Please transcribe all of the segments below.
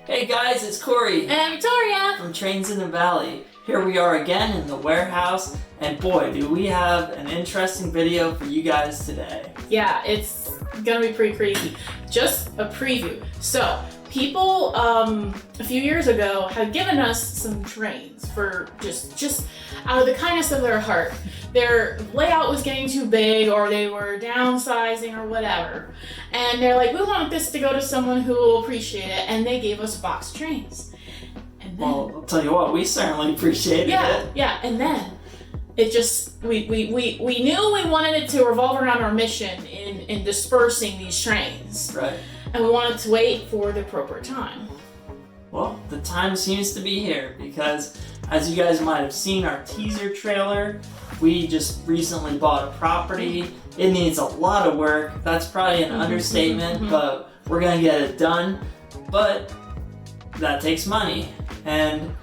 Hey guys, it's Corey And Victoria from Trains in the Valley. Here we are again in the warehouse, and boy, do we have an interesting video for you guys today. Yeah, it's gonna be pretty crazy. Just a preview. So, people a few years ago had given us some trains for just out of the kindness of their heart. Their layout was getting too big, or they were downsizing, or whatever. And they're like, we want this to go to someone who will appreciate it, and they gave us box trains. And then, Well, I'll tell you what, we certainly appreciated it. Yeah, and then it just we knew we wanted it to revolve around our mission in dispersing these trains. Right. And we wanted to wait for the appropriate time. Well, the time seems to be here because, as you guys might have seen our teaser trailer, we just recently bought a property. It needs a lot of work. That's probably an understatement, but we're gonna get it done. But that takes money, and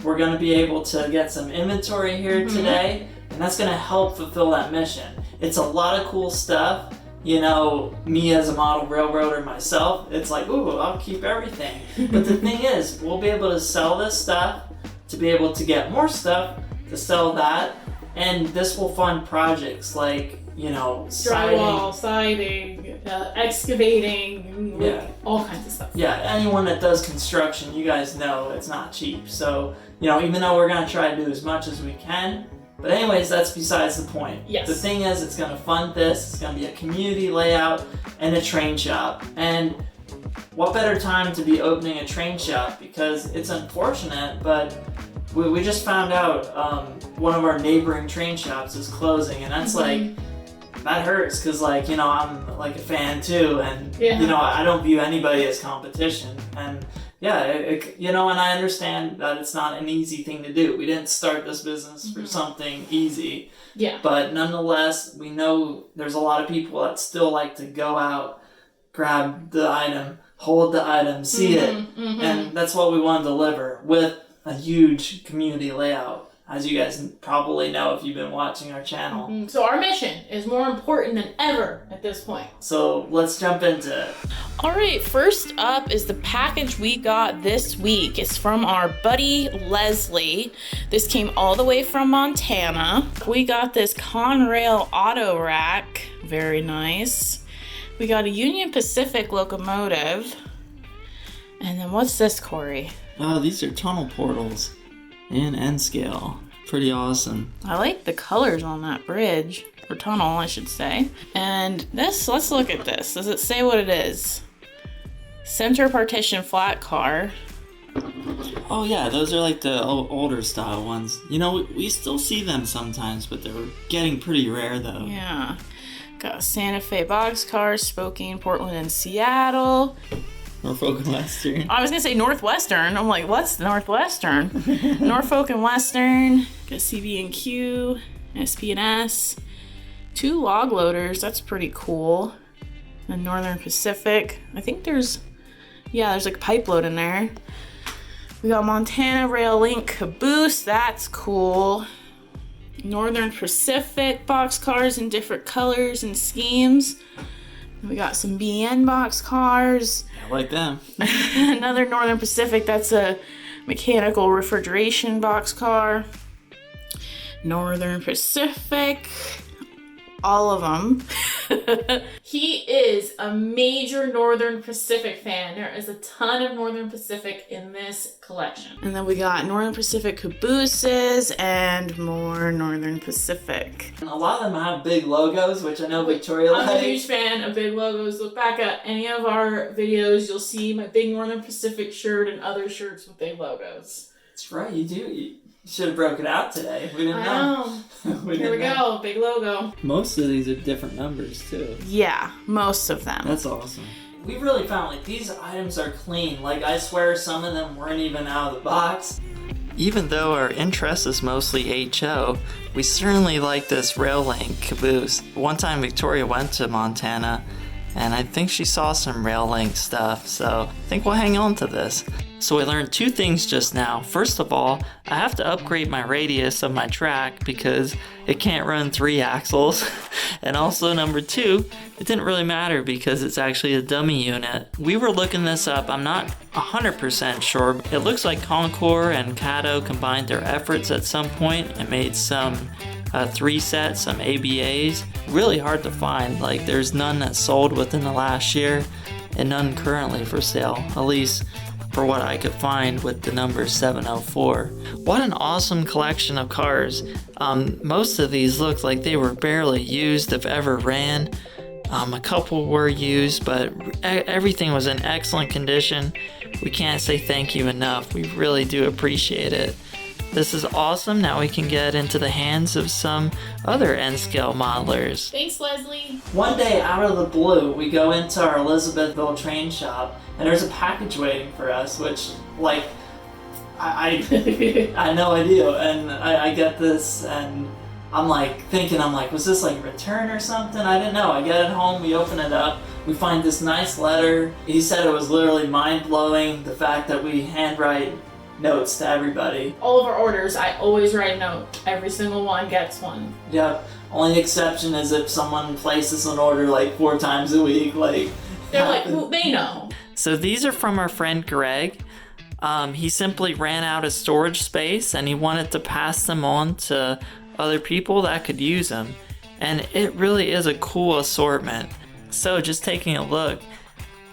we're gonna be able to get some inventory here today, and that's gonna help fulfill that mission. It's a lot of cool stuff. You know, me as a model railroader myself, it's like, ooh, I'll keep everything. But the thing is, we'll be able to sell this stuff, to be able to get more stuff, to sell that, and this will fund projects like, you know, Drywall, siding, excavating, all kinds of stuff. Yeah, anyone that does construction, you guys know it's not cheap. So, you know, even though we're gonna try to do as much as we can, but anyways, that's besides the point. Yes. The thing is, it's gonna fund this, it's gonna be a community layout and a train shop. And what better time to be opening a train shop, because it's unfortunate, but we just found out one of our neighboring train shops is closing, and that's like, that hurts, because like, you know, I'm like a fan too, and you know, I don't view anybody as competition, and you know, and I understand that it's not an easy thing to do. We didn't start this business for something easy, but nonetheless, we know there's a lot of people that still like to go out, grab the item, hold the item, see it, and that's what we want to deliver with a huge community layout, as you guys probably know if you've been watching our channel. So our mission is more important than ever at this point. So let's jump into it. All right, first up is the package we got this week. It's from our buddy Leslie. This came all the way from Montana. We got this Conrail auto rack, very nice. We got a Union Pacific locomotive. And then what's this, Corey? Oh, these are tunnel portals in N scale. Pretty awesome. I like the colors on that bridge, or tunnel, I should say. And this, let's look at this. Does it say what it is? Center partition flat car. Oh yeah, those are like the older style ones. You know, we still see them sometimes, but they're getting pretty rare though. Yeah. Got Santa Fe boxcar, Spokane, Portland, and Seattle. Norfolk and Western. I was gonna say Northwestern. I'm like, what's Northwestern? Norfolk and Western. Got CB&Q, SP&S. 2 log loaders. That's pretty cool. And Northern Pacific. I think there's like a pipe load in there. We got Montana Rail Link caboose. That's cool. Northern Pacific boxcars in different colors and schemes. We got some BN boxcars. I like them. Another Northern Pacific, that's a mechanical refrigeration boxcar. Northern Pacific, all of them. He is a major Northern Pacific fan. There is a ton of Northern Pacific in this collection. And then we got Northern Pacific cabooses and more Northern Pacific. A lot of them have big logos, which I know Victoria likes. I'm a huge fan of big logos. Look back at any of our videos, you'll see my big Northern Pacific shirt and other shirts with big logos. That's right, you do. You should have broke it out today. We didn't know. Here we go, big logo. Most of these are different numbers too. Yeah, most of them. That's awesome. We really found like these items are clean. Like I swear some of them weren't even out of the box. Even though our interest is mostly HO, we certainly like this Rail Link caboose. One time Victoria went to Montana and I think she saw some Rail Link stuff, so I think we'll hang on to this. So I learned two things just now. First of all, I have to upgrade my radius of my track because it can't run 3 axles. And also number 2, it didn't really matter because it's actually a dummy unit. We were looking this up, I'm not 100% sure. It looks like Concours and Kato combined their efforts at some point and made some 3 sets, some ABAs. Really hard to find, like there's none that sold within the last year and none currently for sale, at least for what I could find with the number 704. What an awesome collection of cars. Most of these looked like they were barely used if ever ran. A couple were used, but everything was in excellent condition. We can't say thank you enough. We really do appreciate it. This is awesome. Now we can get into the hands of some other N-scale modelers. Thanks, Leslie. One day, out of the blue, we go into our Elizabethville train shop, and there's a package waiting for us, which, like, I had no idea. And I get this, and I'm like, was this like return or something? I didn't know. I get it home, we open it up, we find this nice letter. He said it was literally mind-blowing, the fact that we handwrite notes to everybody. All of our orders, I always write a note. Every single one gets one. Yep. Only exception is if someone places an order like 4 times a week, like. They're like, well, they know. So these are from our friend Greg. He simply ran out of storage space and he wanted to pass them on to other people that could use them. And it really is a cool assortment. So just taking a look,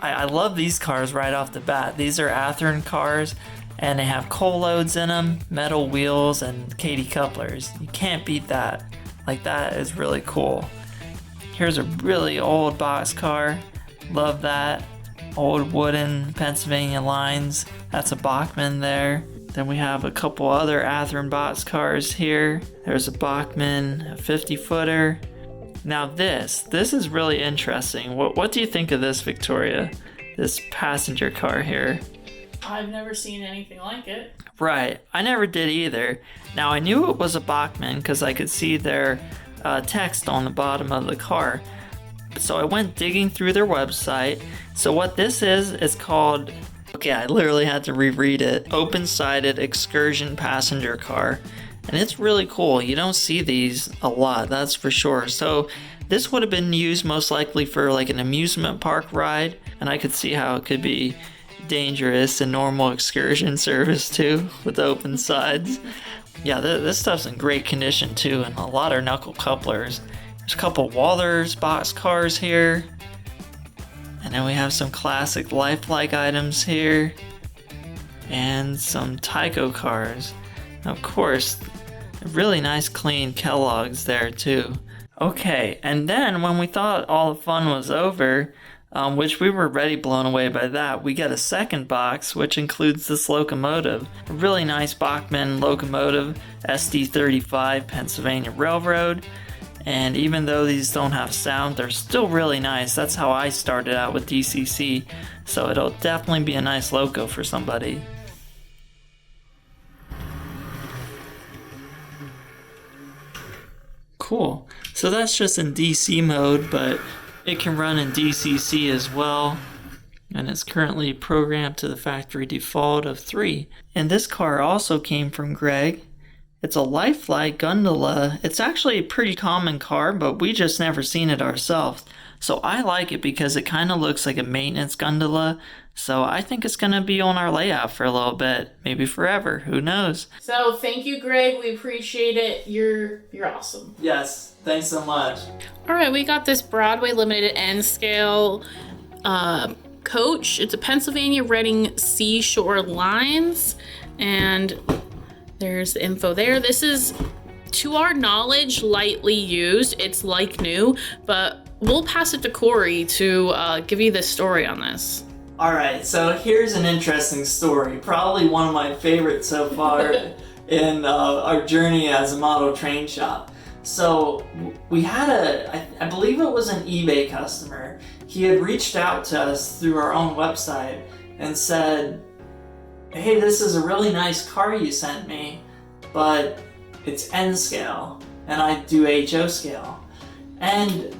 I love these cars right off the bat. These are Athearn cars. And they have coal loads in them, metal wheels, and Katy couplers. You can't beat that. Like, that is really cool. Here's a really old boxcar. Love that. Old wooden Pennsylvania lines. That's a Bachmann there. Then we have a couple other Athearn boxcars here. There's a Bachmann, a 50-footer. Now this is really interesting. What do you think of this, Victoria? This passenger car here. I've never seen anything like it. Right, I never did either. Now I knew it was a Bachmann because I could see their text on the bottom of the car. So I went digging through their website. So what this is called, okay, I literally had to reread it, open-sided excursion passenger car. And it's really cool. You don't see these a lot, that's for sure. So this would have been used most likely for like an amusement park ride. And I could see how it could be dangerous and normal excursion service too, with the open sides. Yeah, this stuff's in great condition too, and a lot of knuckle couplers. There's a couple Walthers box cars here, and then we have some classic lifelike items here, and some Tyco cars. Of course, really nice clean Kellogg's there too. Okay, and then when we thought all the fun was over, which we were already blown away by that, we get a second box which includes this locomotive. A really nice Bachmann locomotive, SD35 Pennsylvania Railroad. And even though these don't have sound, they're still really nice. That's how I started out with DCC, so it'll definitely be a nice loco for somebody. Cool. So that's just in DC mode, but it can run in DCC as well, and it's currently programmed to the factory default of 3. And this car also came from Greg. It's a lifelike gondola. It's actually a pretty common car, but we just never seen it ourselves. So I like it because it kind of looks like a maintenance gondola. So I think it's going to be on our layout for a little bit, maybe forever. Who knows? So thank you, Greg. We appreciate it. You're awesome. Yes, thanks so much. All right, we got this Broadway Limited N-scale coach. It's a Pennsylvania Reading Seashore Lines, and there's the info there. This is, to our knowledge, lightly used. It's like new, but we'll pass it to Corey to give you the story on this. Alright, so here's an interesting story. Probably one of my favorites so far in our journey as a model train shop. So we had I believe it was an eBay customer. He had reached out to us through our own website and said, hey, this is a really nice car you sent me, but it's N scale and I do HO scale. And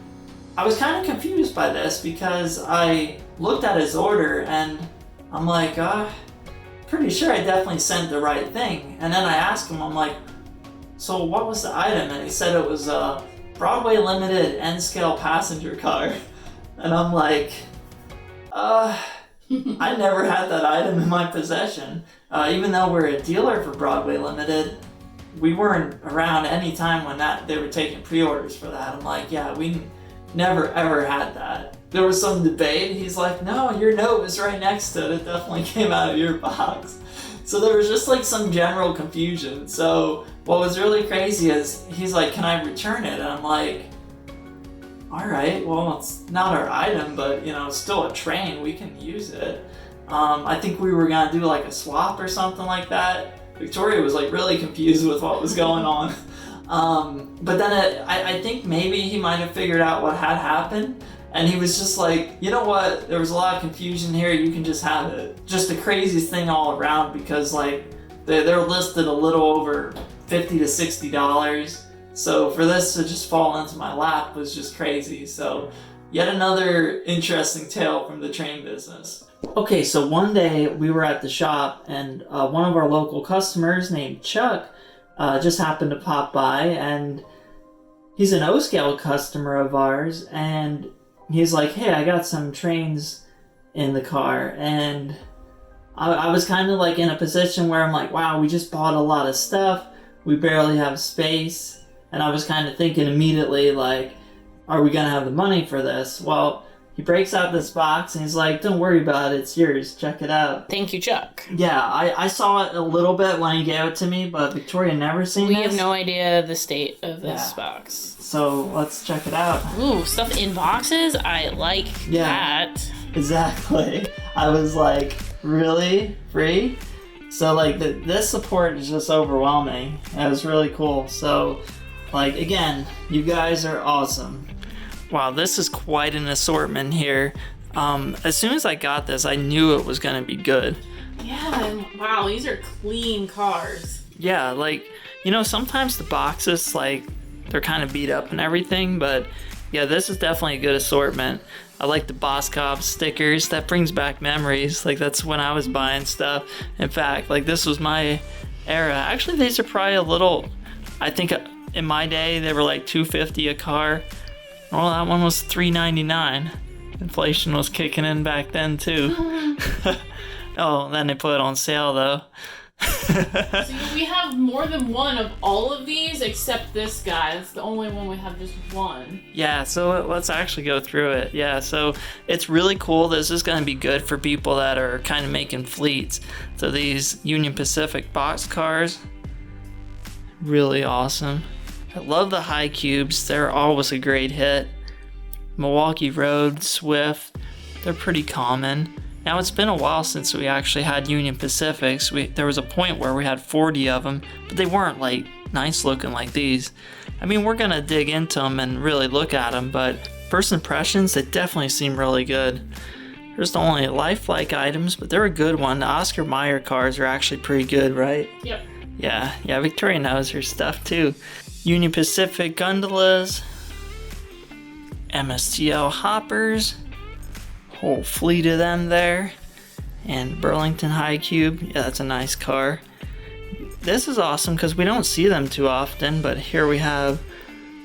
I was kind of confused by this because I looked at his order and I'm like, pretty sure I definitely sent the right thing. And then I asked him, I'm like, so what was the item? And he said it was a Broadway Limited N-scale passenger car. And I'm like, I never had that item in my possession. Even though we're a dealer for Broadway Limited, we weren't around any time when they were taking pre-orders for that. I'm like, yeah, we never ever had that. There was some debate. He's like, no, your note was right next to it. It definitely came out of your box. So there was just like some general confusion. So what was really crazy is he's like, can I return it? And I'm like, all right, well, it's not our item, but you know, it's still a train. We can use it. I think we were gonna do like a swap or something like that. Victoria was like really confused with what was going on. But then I think maybe he might have figured out what had happened. And he was just like, you know what, there was a lot of confusion here, you can just have it. Just the craziest thing all around, because like they're listed a little over $50 to $60. So for this to just fall into my lap was just crazy. So yet another interesting tale from the train business. Okay, so one day we were at the shop and one of our local customers named Chuck just happened to pop by, and he's an O-Scale customer of ours, and he's like, hey, I got some trains in the car. And I was kind of like in a position where I'm like, wow, we just bought a lot of stuff. We barely have space. And I was kind of thinking immediately, like, are we going to have the money for this? Well, he breaks out this box and he's like, don't worry about it. It's yours. Check it out. Thank you, Chuck. Yeah, I saw it a little bit when he gave it to me, but Victoria never seen We this. have no idea the state of this box. So let's check it out. Ooh, stuff in boxes? I like that. Exactly. I was like, really? Free? So like this support is just overwhelming. It was really cool. So like, again, you guys are awesome. Wow, this is quite an assortment here. As soon as I got this, I knew it was gonna be good. Yeah, and wow, these are clean cars. Yeah, like, you know, sometimes the boxes, like, they're kind of beat up and everything, but yeah, this is definitely a good assortment. I like the Boss Cobb stickers. That brings back memories. Like, that's when I was buying stuff. In fact, like, this was my era. Actually, these are probably a little, I think in my day, they were like $250 a car. Well, that one was $3.99. Inflation was kicking in back then, too. Oh, then they put it on sale, though. So we have more than one of all of these except this guy. It's the only one we have just one. Yeah, so let's actually go through it. Yeah, so it's really cool. This is going to be good for people that are kind of making fleets. So these Union Pacific box cars, really awesome. I love the high cubes. They're always a great hit. Milwaukee Road, Swift, they're pretty common. Now, it's been a while since we actually had Union Pacifics. There was a point where we had 40 of them, but they weren't like nice looking like these. I mean, we're gonna dig into them and really look at them, but first impressions, they definitely seem really good. There's the only lifelike items, but they're a good one. The Oscar Mayer cars are actually pretty good, right? Yep. Yeah, Victoria knows her stuff too. Union Pacific gondolas, MSTL hoppers, whole fleet of them there, and Burlington High Cube. Yeah, that's a nice car. This is awesome because we don't see them too often, but here we have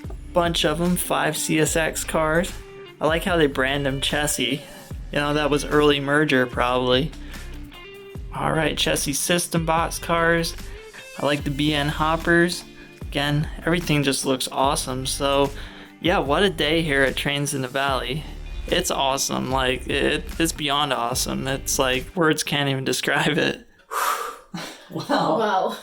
a bunch of them, 5 CSX cars. I like how they brand them Chessie. You know, that was early merger probably. Alright, Chessie System box cars. I like the BN hoppers. Again, everything just looks awesome. So yeah, what a day here at Trains in the Valley. It's awesome. Like, it's beyond awesome. It's like, words can't even describe it. Wow.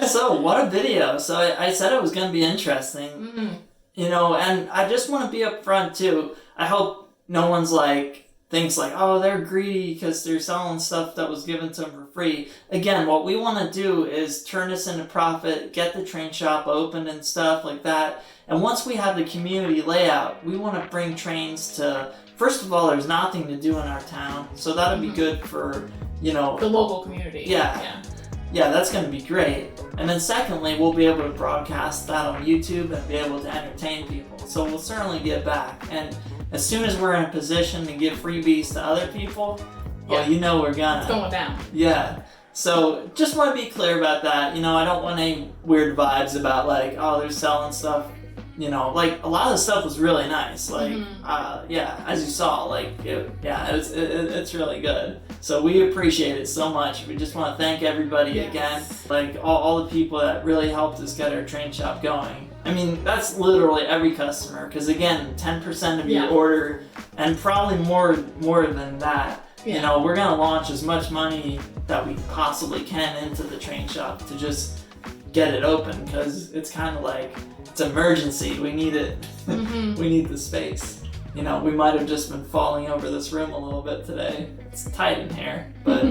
So, what a video. So, I said it was going to be interesting. Mm-hmm. You know, and I just want to be upfront, too. I hope no one's like, thinks like, oh, they're greedy because they're selling stuff that was given to them for free. Again, what we want to do is turn this into profit, get the train shop open and stuff like that. And once we have the community layout, we want to bring trains to, first of all, there's nothing to do in our town. So that'll be good for, you know, the local community. Yeah, that's going to be great. And then secondly, we'll be able to broadcast that on YouTube and be able to entertain people. So we'll certainly get back. And as soon as we're in a position to give freebies to other people, well, you know we're gonna. It's going down. Yeah. So just want to be clear about that. You know, I don't want any weird vibes about like, oh, they're selling stuff. You know, like a lot of the stuff was really nice. Like, yeah, as you saw, like, it's really good. So we appreciate it so much. We just want to thank everybody again, like all the people that really helped us get our train shop going. I mean, that's literally every customer. Because again, 10% of your order, and probably more than that. You know, we're gonna launch as much money that we possibly can into the train shop to just get it open, because it's kind of like it's emergency. We need it. We need the space. You know, we might have just been falling over this room a little bit today. It's tight in here, but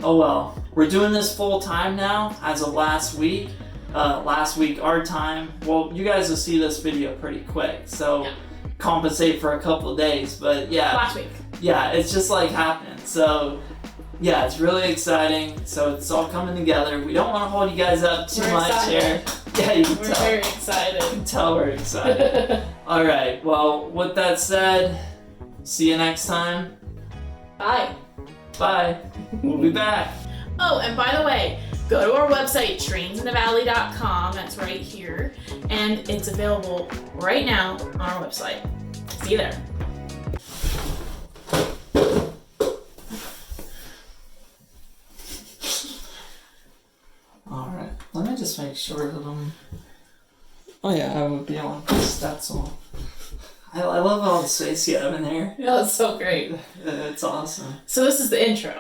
oh well. We're doing this full time now as of last week. Last week our time. Well, you guys will see this video pretty quick, so compensate for a couple of days. But yeah, Last week. Yeah, it's just like happening. So yeah, it's really exciting. So it's all coming together. We don't want to hold you guys up too much here. Yeah, you can We're tell. very excited. You can tell we're excited. All right. Well, with that said, see you next time. Bye. Bye. We'll be back. Oh, and by the way, go to our website, trainsinthevalley.com. That's right here. And it's available right now on our website. See you there. All right. Let me just make sure that Oh yeah, I would be on Stetzel. I love all the space you have in here. Yeah, that's so great. It's awesome. So this is the intro.